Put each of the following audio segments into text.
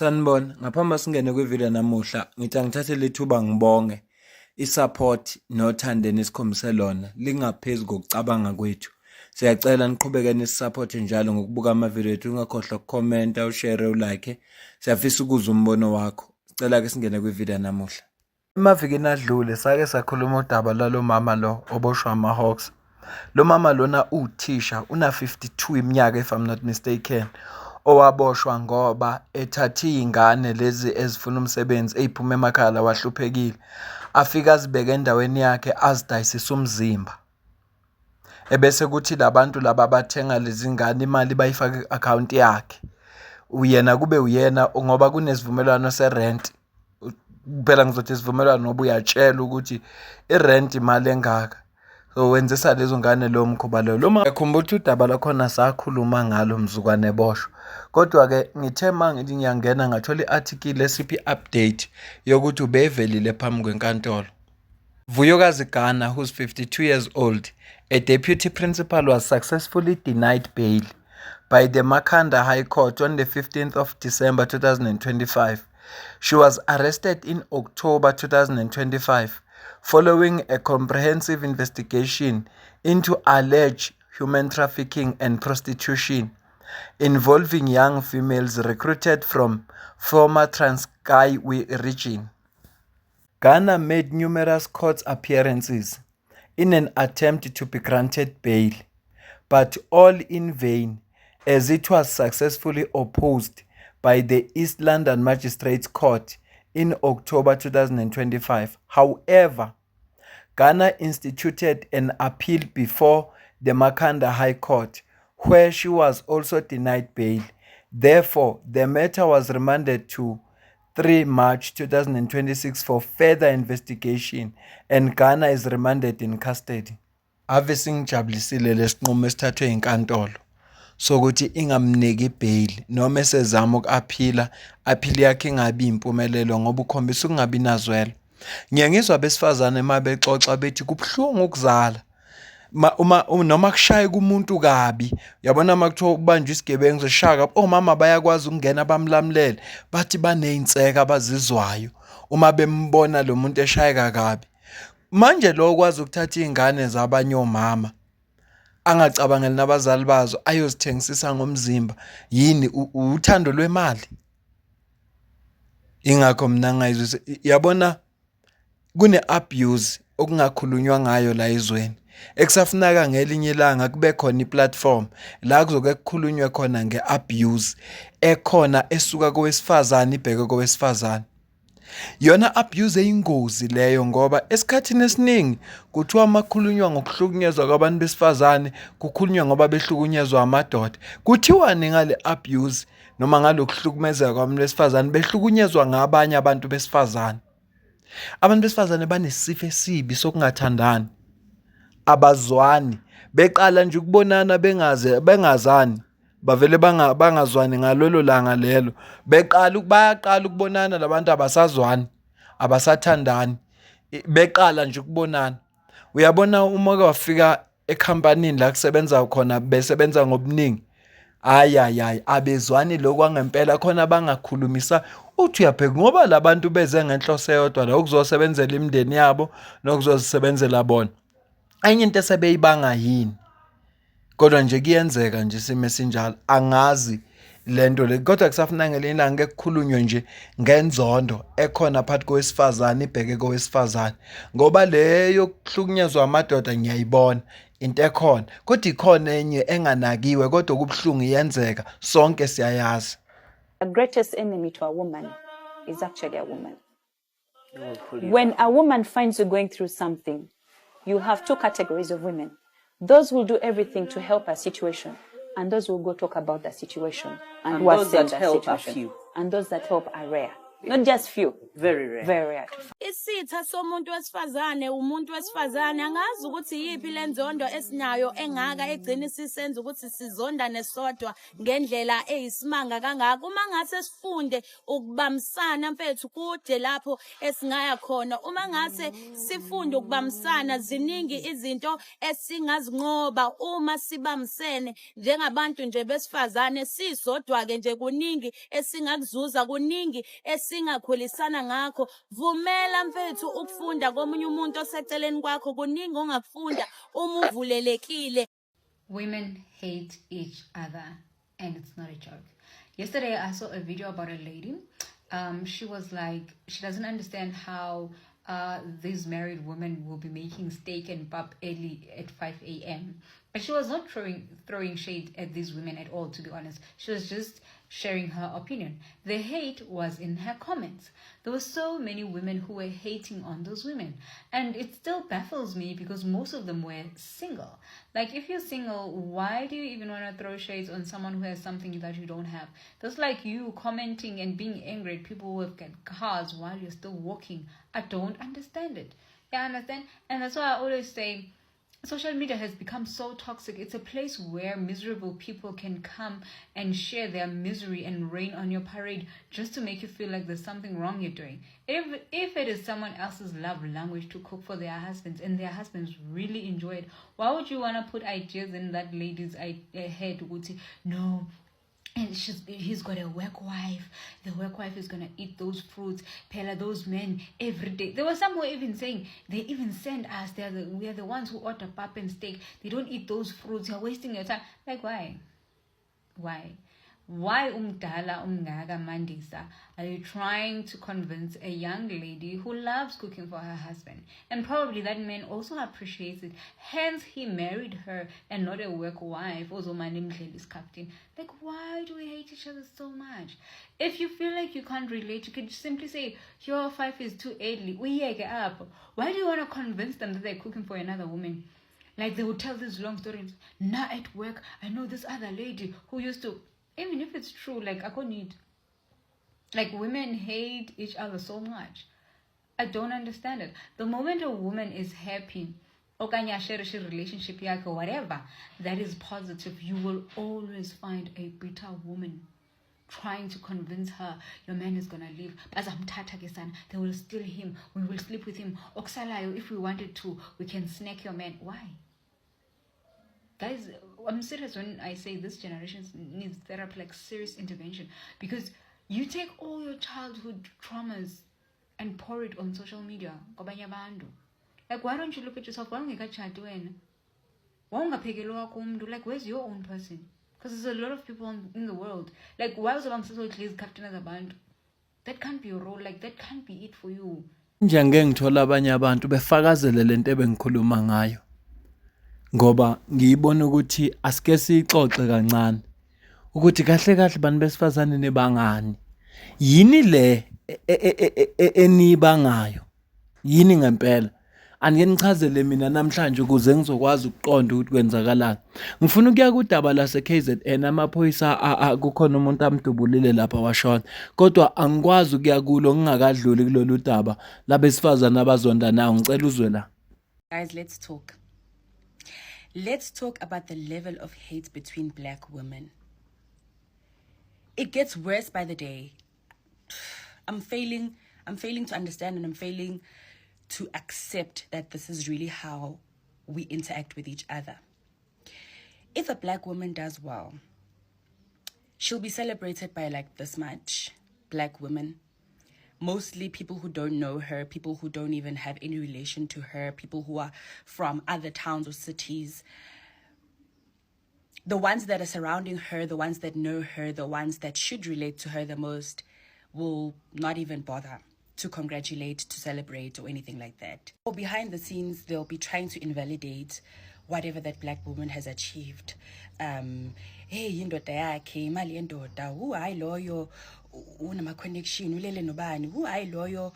Sanibona, ngaphambi singene kwivideo namuhla, ngithi angithathe lethuba ngibonge isupport nothando nesikhombise lona lingaphezu kokucabanga kwethu. Siyacela niqhubeke nisupporte njalo ngokubuka amavideo ethu, ungakhohlwa ukukhomenta, ushare, ulike. Siyafisa ukuzwa umbono wakho. Sicela ke singene kwivideo namuhla. Emavikini adlule sake sakhuluma udaba lalo mama lo oboshwa ama-Hawks. Lo mama lona uthisha una 52 iminyaka if I'm not mistaken. Owaboshwa ngoba ethathe izingane lezi ezifuna umsebenzi eziphuma emakhaya wahluphekile, afika azibeke endaweni yakhe azidayisisa umzimba, ebese kuthi labantu laba bathenga lezi ngane imali bayifaka i-account yakhe, uyena kube uyena ngoba kunesivumelwano serent. Phela ngizothi isivumelwano ngoba uyatshela ukuthi irent imali engaka, so wenzisa lezo ngane lo mkhuba lo. Ngiyakhumbula ukuthi udaba lakhona sakhuluma ngalo mzukwane eboshwa, kodwa-ke ngithe uma ngithi ngiyangena ngathola i-article esiphi i-update yokuthi ubevelile phambi kwenkantolo. Vuyokazi Ghana, who's 52 years old, a deputy principal, was successfully denied bail by the Makhanda High Court on the 15th of December 2025. She was arrested in October 2025 following a comprehensive investigation into alleged human trafficking and prostitution involving young females recruited from former Transkei region. Ghana made numerous court appearances in an attempt to be granted bail, but all in vain, as it was successfully opposed by the East London Magistrates Court in October 2025. However, Ghana instituted an appeal before the Makhanda High Court, where she was also denied bail. Therefore, the matter was remanded to 3 March 2026 for further investigation, and Ghana is remanded in custody. Ave singijabulisile lesinqumo esithathwe inkantolo sokuthi ingamniki bail noma esezama ukuaphila, aphili yakhe ingabi impumelelo ngoba ukhombisa ukungabi nazwelo. Ngiyangizwa besifazane emabexoxa bethi kubhlungu ukuzala. Noma kushaya kumuntu kabi, yabona makuthiwa ubanjwe isigebengu zeshaka, omama bayakwazi ukungena bamlamulele, bathi banezinseka abazizwayo uma bembona lo muntu eshayeka kabi. Manje lo okwazi ukuthatha izingane zabanye omama angacabangeli nabazali bazo ayozithengisisa ngomzimba, yini uthando lwemali? Ingakho mina ngayizwe, yabona kune-abuse okungakhulunywa ngayo la ezweni. Ekusafuneka ngelinye ilanga kube khona iplatform la kuzoke kukhulunywe khona nge-abuse ekhona esuka kowesifazane ibheke kowesifazane. Yona abuse eyingozi leyo ngoba esikhathini esiningi kuthiwa makhulunywa ngokuhlukunyezwa kwabantu besifazane kukhulunywa ngoba behlukunyezwa amadoda. Kuthiwani ngale abuse noma ngalokuhlukumezeka kwabantu besifazane behlukunyezwa ngabanye abantu besifazane? Abantu besifazane banesifo esibi sokungathandani, abazwani, beqala nje ukubonana bengazani, bavele bangazwani ngalolo langa lelo, bayaqala ukubonana labantu abasazwani, abasathandani, beqala nje ukubonana. Uyabona uma ke wafika ekhampanini la kusebenza khona besebenza ngobuningi, hayi abezwani lokho angempela khona bangakhulumisa. Uthi uyabheka ngoba labantu beze ngenhloso eyodwa la ukuzosebenzela imindeni yabo nokuzosebenzela bona, enye into esebeyibanga yini, kodwa nje kuyenzeka nje isimo esinjalo. Angazi lento le, kodwa kusafuna ngelinye ilanga ekukhulunywe nje ngenzondo ekhona phakathi kowesifazane ibheke kowesifazane, ngoba leyo kuhlukunyezwa amadoda ngiyayibona into ekhona, kodwa ikhona enye enganakiwe kodwa kubhlungu iyenzeka, sonke siyayazi. The greatest enemy to a woman is actually a woman. When a woman finds you going through something, you have two categories of women. Those will do everything to help a situation, and those will go talk about the situation and who has those that the help situation. are few. And those that help are rare. Not just few. Very rare. Very rare. Isitha somuntu wesifazane umuntu wesifazane angazi ukuthi yipi lenzondo esinayo engaka egcina sisenza ukuthi sizondane sodwa ngendlela eyisimanga kangaka uma ngase sifunde ukubamsana mfethu kude lapho esingaya khona uma ngase sifunde ukubamsana ziningi izinto esingazinqoba uma sibamsene njengabantu nje besifazane sisodwa ke nje kuningi esingakuzuza kuningi esingakhulisana ngakho vumela mfethu ukufunda komunye umuntu oseceleni kwakho kuningi ongakufunda uma uvulelekile. Women hate each other and it's not a joke. Yesterday I saw a video about a lady. She was like, she doesn't understand how these married women will be making steak and pap early at 5 a.m. But she was not throwing shade at these women at all, to be honest. She was just sharing her opinion. The hate was in her comments. There were so many women who were hating on those women. And it still baffles me because most of them were single. Like, if you're single, why do you even want to throw shades on someone who has something that you don't have? That's like you commenting and being angry at people who have got cars while you're still walking. I don't understand it. Yeah, I understand? And that's why I always say, social media has become so toxic. It's a place where miserable people can come and share their misery and rain on your parade just to make you feel like there's something wrong you're doing. If it is someone else's love language to cook for their husbands and their husbands really enjoy it, why would you want to put ideas in that lady's head? Would say, no, and he's got a work wife. The work wife is gonna eat those fruits, pela those men every day. There was some who were even saying they even send us. We are the ones who order pap and steak. They don't eat those fruits. You're wasting your time. Like, why? Why umdala umngaka mandisa? Are you trying to convince a young lady who loves cooking for her husband? And probably that man also appreciates it. Hence, he married her and not a work wife. Also, my name is Captain. Like, why do we hate each other so much? If you feel like you can't relate, you could simply say, your 5 is too early. We get up. Why do you want to convince them that they're cooking for another woman? Like, they would tell these long stories. Now at work, I know this other lady who used to... Even if it's true, like, I can't need... Like, women hate each other so much. I don't understand it. The moment a woman is happy, okanya share relationship yake, whatever, that is positive, you will always find a bitter woman trying to convince her your man is gonna leave. They will steal him. We will sleep with him. Oksalayo, if we wanted to, we can snake your man. Why? Guys, I'm serious when I say this generation needs therapy, like serious intervention. Because you take all your childhood traumas and pour it on social media. Like, why don't you look at yourself? Like, where's your own person? Because there's a lot of people in the world. Like, why was captain as a band? That can't be your role. Like, that can't be it for you. Njenge ngithola abanye abantu befakazele lento ebengikhuluma ngayo. Ngoba ngiyibona ukuthi asike sixoxe kancane ukuthi kahle kahle bani besifazane nebangani yini le enibangayo yini ngempela angenichazele mina namhlanje ukuze ngizokwazi ukuqonda ukuthi kwenzakalani. Ngifuna ukuya kudaba lase KZN amaphoyisa kukhona umuntu amdubulile lapha washona kodwa angikwazi ukuya kulo ngingakadluli kulolu daba labesifazane abazonda nawo ngicela uzwe la. Guys, let's talk about the level of hate between black women. It gets worse by the day. I'm failing to understand, and I'm failing to accept that this is really how we interact with each other. If a black woman does well, she'll be celebrated by like this much black women. Mostly people who don't know her, people who don't even have any relation to her, people who are from other towns or cities. The ones that are surrounding her, the ones that know her, the ones that should relate to her the most will not even bother to congratulate, to celebrate, or anything like that. Or behind the scenes, they'll be trying to invalidate whatever that black woman has achieved. Hey, indoda yakhe, imali yendoda, who I loyo, unama connection, ulele nobani, who I loyo.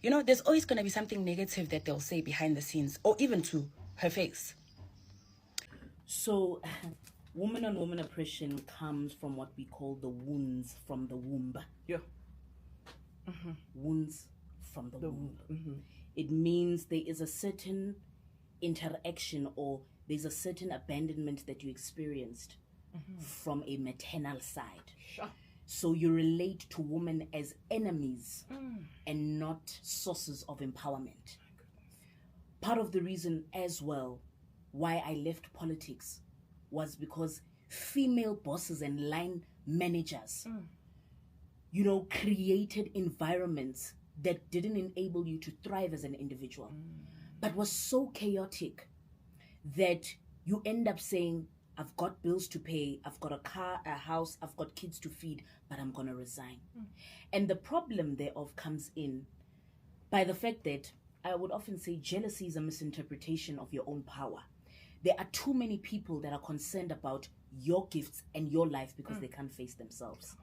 You know, there's always going to be something negative that they'll say behind the scenes, or even to her face. So, woman on woman oppression comes from what we call the wounds from the womb. Yeah. wounds from the womb. It means there is a certain interaction or there's a certain abandonment that you experienced from a maternal side. So you relate to women as enemies and not sources of empowerment. Part of the reason as well why I left politics was because female bosses and line managers, created environments that didn't enable you to thrive as an individual, but was so chaotic that you end up saying, I've got bills to pay, I've got a car, a house, I've got kids to feed, but I'm going to resign. And the problem thereof comes in by the fact that I would often say jealousy is a misinterpretation of your own power. There are too many people that are concerned about your gifts and your life because they can't face themselves.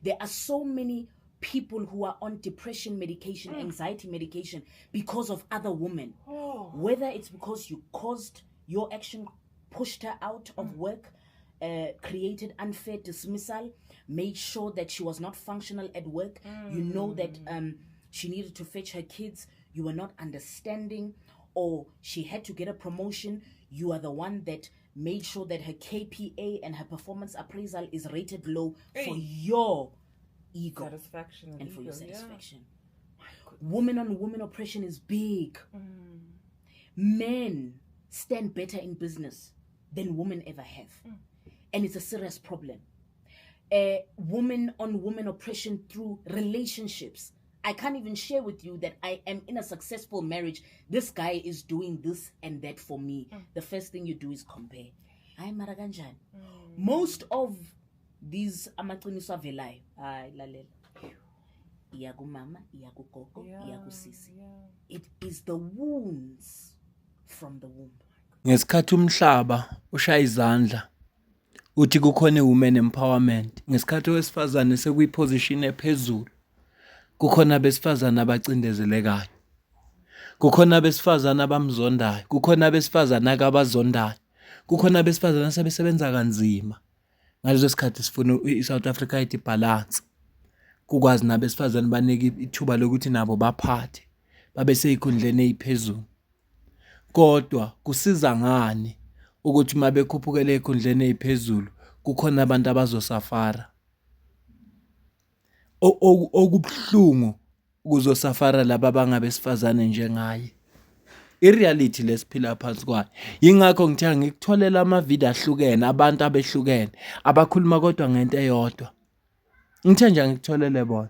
There are so many people who are on depression medication, anxiety medication because of other women. Whether it's because you caused your action, pushed her out of work, created unfair dismissal, made sure that she was not functional at work. You know that she needed to fetch her kids. You were not understanding, or she had to get a promotion. You are the one that made sure that her KPA and her performance appraisal is rated low for your ego and for your satisfaction. Woman on woman oppression is big. Men stand better in business than women ever have. And it's a serious problem. Woman on woman oppression through relationships. I can't even share with you that I am in a successful marriage. This guy is doing this and that for me. The first thing you do is compare. I'm Maraganjan. Most of these amaqiniso avelayo, lalela. Iyaku mama, iyaku gogo, iyaku sisi. It is the wounds from the womb. Ngesikhathi umhlaba ushaya izandla uthi kukhona women empowerment, ngesikhathi owesifazane sekuyiposition ephezulu, kukhona abesifazane abacindezelekayo, kukhona abesifazane abamzondayo, kukhona abesifazane akabazondayo, kukhona abesifazane asebesebenza kanzima. Ngaleso sikhathi sifuna iSouth Africa ithi balance, kukwazi nabesifazane banike ithuba lokuthi nabo baphathe babe seyikhundleni eziphezulu. Kodwa kusiza ngani ukuthi mabe khuphukele ezikhundleni eziphezulu kukhona abantu abazosafara? Okubhlungu ukuzosafara laba bangabesifazane njengaye. I-reality lesiphila phansi kwayo. Yingakho ngithe ngikutholela ama-video ahlukene, abantu abehlukene abakhuluma kodwa ngento eyodwa. Ngithe nje ngikutholele bona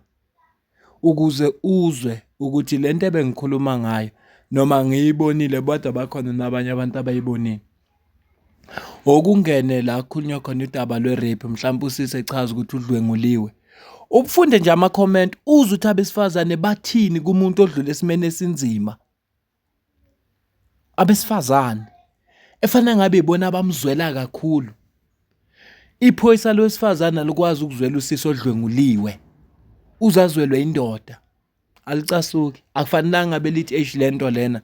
ukuze uzwe ukuthi lento ebengikhuluma ngayo noma ngiyibonile kodwa bakhona nabanye abantu abayibonile. Okungene la kukhulunywa khona udaba lwe-rape, mhlawumbe usise echaza ukuthi udlwenguliwe. Ubufunde nje ama-comment uze ukuthi abesifazane bathini kumuntu odlule esimene esinzima. Abesifazane efanele ngabe ibona abamzwela kakhulu. Iphoyisa lowesifazane alikwazi ukuzwela usisi odlwenguliwe, uzazwelwe indoda. Alicasuki, akufanelanga ngabe lithi lento lena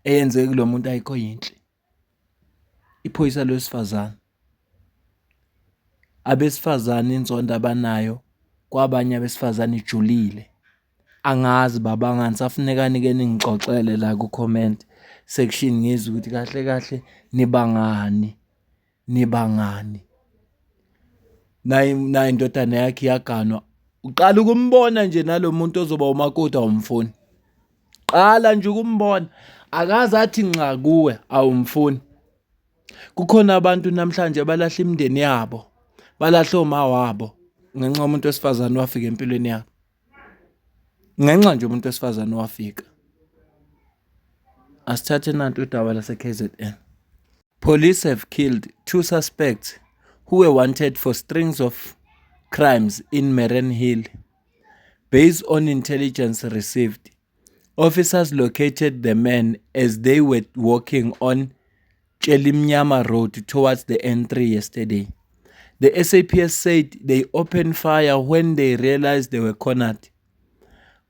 eyenzeke kulo muntu ayikho yinhle. Iphoyisa lowesifazane. Abesifazane inzondo abanayo kwabanye abesifazane ijulile. Angazi baba ngani safunekani ke ningixoxele la ku comment section ngizwe ukuthi kahle kahle nibangani. Nayi indodana yakhe yaganwa. Uqala ukumbona nje nalomuntu ozoba umakoti awumfuni. Qala nje ukumbona, akaze athi nxa kuwe awumfuni. Kukhona abantu namhlanje balahla imindeni yabo, balahla oma wabo ngenxa umuntu wesifazane wafika empilweni yabo. Ngenxa nje umuntu wesifazane wafika. Asithathe nantu udaba lase KZN. Police have killed 2 suspects who were wanted for strings of crimes in Meren Hill. Based on intelligence received, officers located the men as they were walking on Chelimnyama Road towards the N3 yesterday. The SAPS said they opened fire when they realized they were cornered,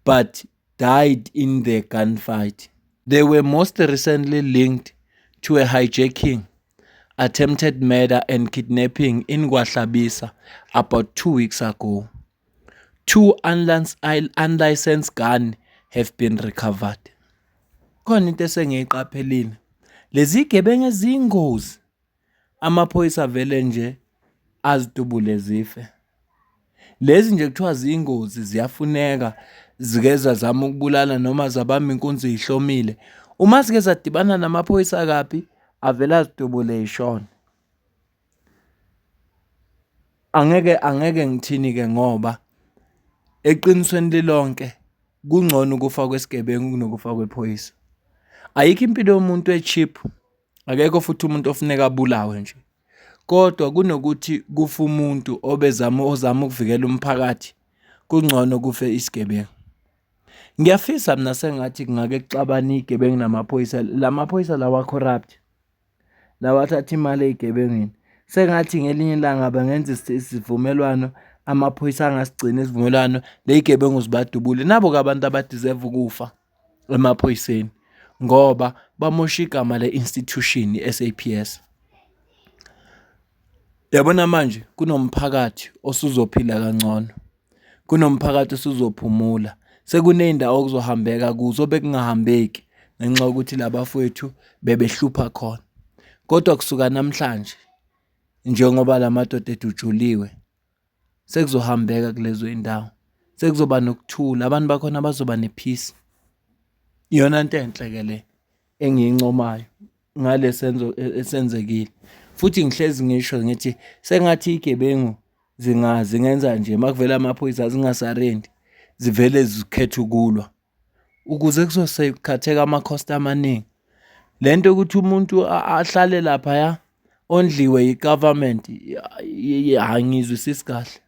but died in the gunfight. They were most recently linked to a hijacking, attempted murder and kidnapping in Gwahlabisa about 2 weeks ago. 2 unlicensed gun have been recovered. Khona into esengiyiqaphelile. Lezi gebengu eziyingozi. Amaphoyisa vele nje azidubule zife. Lezi nje kuthiwa ziyingozi ziyafuneka zikeza zama ukubulala noma zabamba inkunzi ihlomile. Uma sike zadibana namaphoyisa kapi avela azidubule ishona. Angeke ngithini ke ngoba eqinisweni lilonke kungcono ukufa kwesigebengu kunokufa kwephoyisa. Ayikho impilo yomuntu echeap. Akekho futhi umuntu ofuneka abulawe nje. Kodwa kunokuthi kufa umuntu ozama ukuvikela umphakathi kungcono kufe isigebengu. Ngiyafisa mina sengathi kungake kuxabana igebengu namaphoyisa. Lamaphoyisa lawa corrupt. Lawa athatha imali ezigebengini. Sengathi ngelinye ilanga bangenza isivumelwano amaphoyisa angasigcina isivumelwano lezigebengu zibadubule nabo ke abantu abadeserve ukufa emaphoyiseni ngoba bamosha igama le-institution i-SAPS. Yabona manje kunomphakathi osuzophila kangcono. Kunomphakathi osuzophumula. Sekuneyindawo okuzohambeka kuzo bekungahambeki ngenxa yokuthi labafowethu bebehlupha khona. Kodwa kusuka namhlanje njengoba lamadoda edujuliwe sekuzohambeka kulezo indawo. Sekuzoba nokuthula, abantu bakhona bazoba nepeace. Iyona into enhle ke le engiyincomayo ngalesenzo esenzekile. Futhi ngihlezi ngisho ngithi sengathi igebengu zingenza nje makuvela amaphoyisa zingasarendi zivele zikhetha ukulwa ukuze kuzosekhatheka ama-cost amaningi. Lento ukuthi umuntu ahlale lapha ya ondliwe i-government angizwisisi kahle.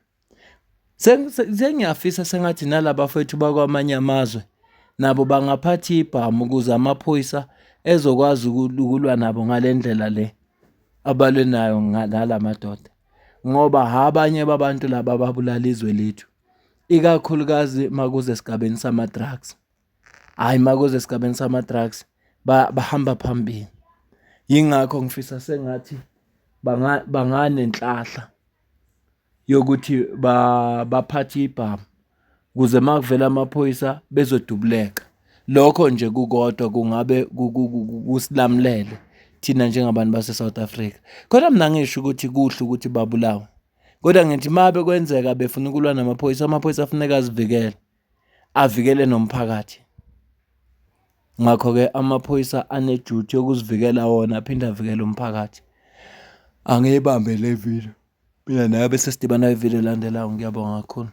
Sengiyafisa sengathi nalaba fethu bakwamanye amazwe nabo bangaphatha ibhamu ukuze amaphoyisa ezokwazi ukulwa nabo ngalendlela le abalwe nayo nalamadoda ngoba abanye babantu laba ababulala izwe lethu ikakhulukazi makuze esigabeni sama-drugs. Hayi makuze esigabeni sama-drugs bahamba phambili. Yingakho ngifisa sengathi banganenhlahla yokuthi baphathe ibhamu ukuze makuvela amaphoyisa bezodubuleka. Lokho nje kukodwa kungabe kusilamlele thina njengabantu base-South Africa. Kodwa mina ngisho ukuthi kuhle ukuthi babulawe. Kodwa ngithi mabe kwenzeka befuna ukulwa namaphoyisa, amaphoyisa afuneka avikele nomphakathi. Ngakho-ke amaphoyisa aneduty yokuzivikela wona aphinde avikele umphakathi. Angiyibambe le video. Mina nawe bese sidibana ivideo elandelayo. Ngiyabonga kakhulu.